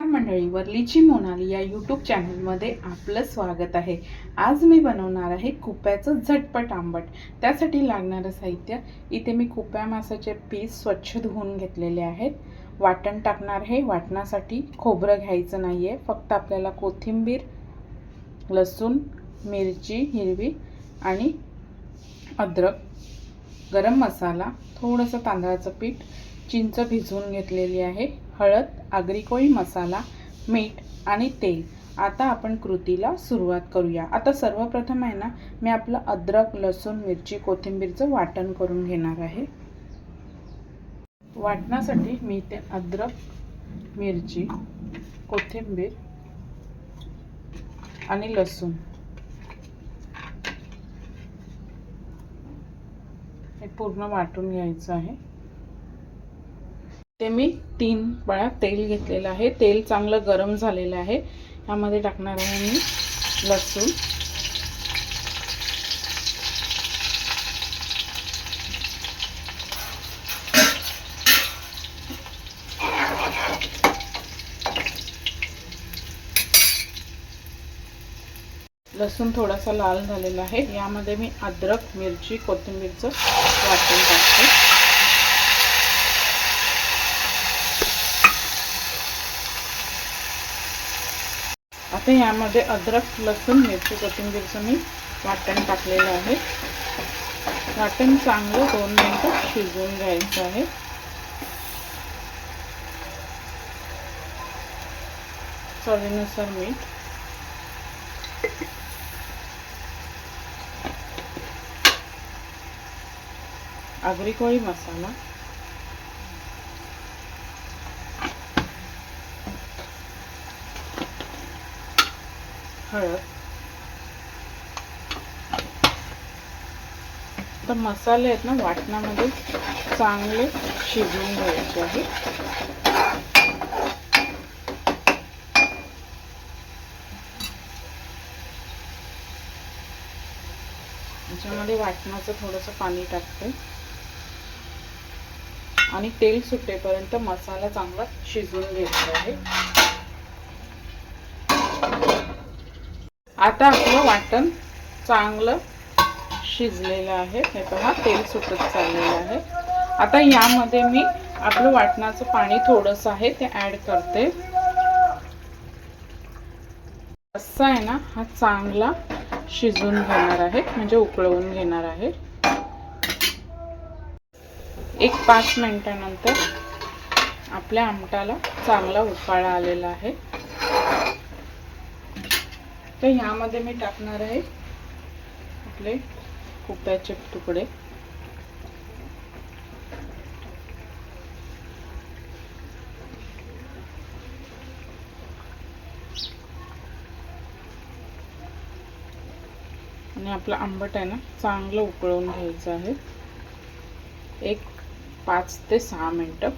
मंडळी, वरलीची मोनाली या यूट्यूब चॅनलमध्ये आपलं स्वागत आहे। आज मी बनवणार आहे कुप्याचं झटपट आंबट। त्यासाठी लागणारं साहित्य इथे मी कुप्या मासाचे पीस स्वच्छ धुवून घेतलेले आहेत। वाटण टाकणार आहे। वाटणासाठी खोबरं घ्यायचं नाहीये, फक्त आपल्याला कोथिंबीर, लसूण, मिरची हिरवी आणि अद्रक, गरम मसाला, थोडंसं तांदळाचं पीठ, चिंच भिजवून घेतलेली आहे, हळद, आगरी कोळी मसाला, मीठ आणि तेल। आता आपण कृतीला सुरुवात करूया। आता सर्वप्रथम आहे ना, मी आपलं अद्रक, लसूण, मिरची, कोथिंबीरचं वाटण करून घेणार आहे। वाटणासाठी मी इथे अद्रक, मिरची, कोथिंबीर आणि लसूण हे पूर्ण वाटून घ्यायचं आहे। ते मी 3 पळ्या तेल घेतलेलं आहे। तेल चांगलं गरम झालेलं आहे। यामध्ये टाकणार आहे मी लसूण, लसूण थोडासा लाल झालेला आहे। यामध्ये मी अद्रक, मिरची, कोथिंबीरचं वाटण टाकते। आता यामध्ये अद्रक, लसूण, मिरची, कोथिंबीरचं मी वाटण टाकलेलं आहे। वाटण चांगलं 2 मिनिटं शिजवून घ्यायचं आहे। चवीनुसार मीठ, आगरी कोळी मसाला, हळद। तर मसाले आहेत ना, वाटणामध्ये चांगले शिजवून घ्यायचे आहे। याच्यामध्ये वाटणाचं थोडंसं पाणी टाकते आणि तेल सुटेपर्यंत मसाला चांगला शिजवून घ्यायचा आहे। आता आपलं वाटण चांगलं शिजलेलं आहे। हे पहा, तेल सुटत चाललेलं आहे। आता यामध्ये मी आपलं वाटणाचं पाणी थोडंसं आहे ते ऍड करते। रस्सा आहे ना, हा चांगला शिजून घेणार आहे, म्हणजे उकळवून घेणार आहे। 1-5 मिनिटांनंतर आपल्या आमटाला चांगला उकाळा आलेला आहे। तर यामध्ये मी टाकणार आहे आपले कुप्याचे तुकडे। आणि आपलं आंबट आहे ना, चांगलं उकळवून घ्यायचं आहे। 5 ते 6 मिनिटं।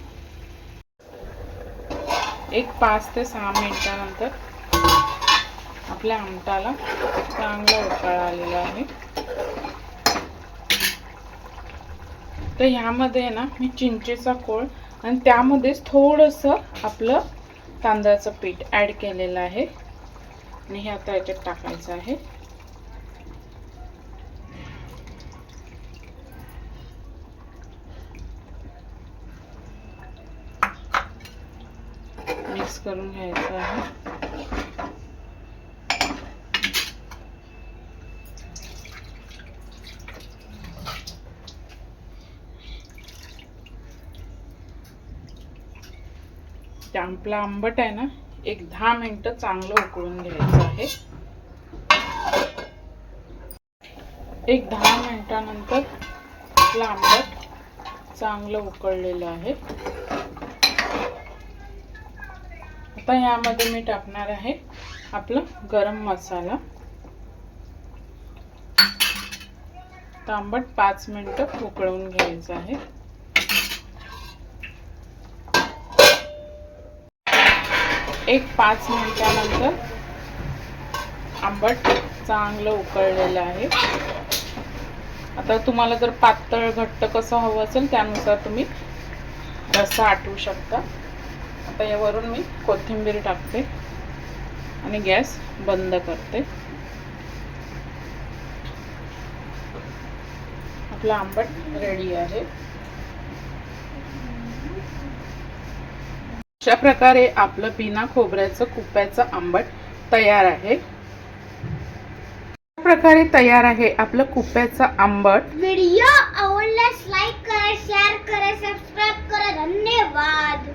5 ते 6 मिनिटांनंतर आपल्या आमटाला चांगला उकाळा आलेला आहे। तर ह्यामध्ये ना मी चिंचेचा कोळ आणि त्यामध्येच थोडंसं आपलं तांदळाचं पीठ ऍड केलेलं आहे आणि हे आता याच्यात टाकायचं आहे। मिक्स करून घ्यायचं आहे। आपला आंबट आहे ना, 10 मिनिटं चांगलं उकळून घ्यायचं आहे। 10 मिनिटांनंतर आपलं आंबट चांगलं उकळलेलं आहे। आता यामध्ये मी टाकणार आहे आपलं गरम मसाला। आंबट 5 मिनिटं उकळून घ्यायचं आहे। 5 मिनिटांनंतर आंबट चांगलं उकळलेलं आहे। आता तुम्हाला जर पातळ घट्ट कसं हवं असेल त्यानुसार तुम्ही रस्सा आटवू शकता। आता यावरून मी कोथिंबीर टाकते आणि गॅस बंद करते. आपला आंबट रेडी आहे. अशा प्रकारे आपलं बिना खोबऱ्याचं कुप्याचं आंबट तयार आहे. अशा प्रकारे तयार आहे आपलं कुप्याचं आंबट. व्हिडिओ आवडल्यास लाईक करा, शेअर करा, सबस्क्राईब करा. धन्यवाद.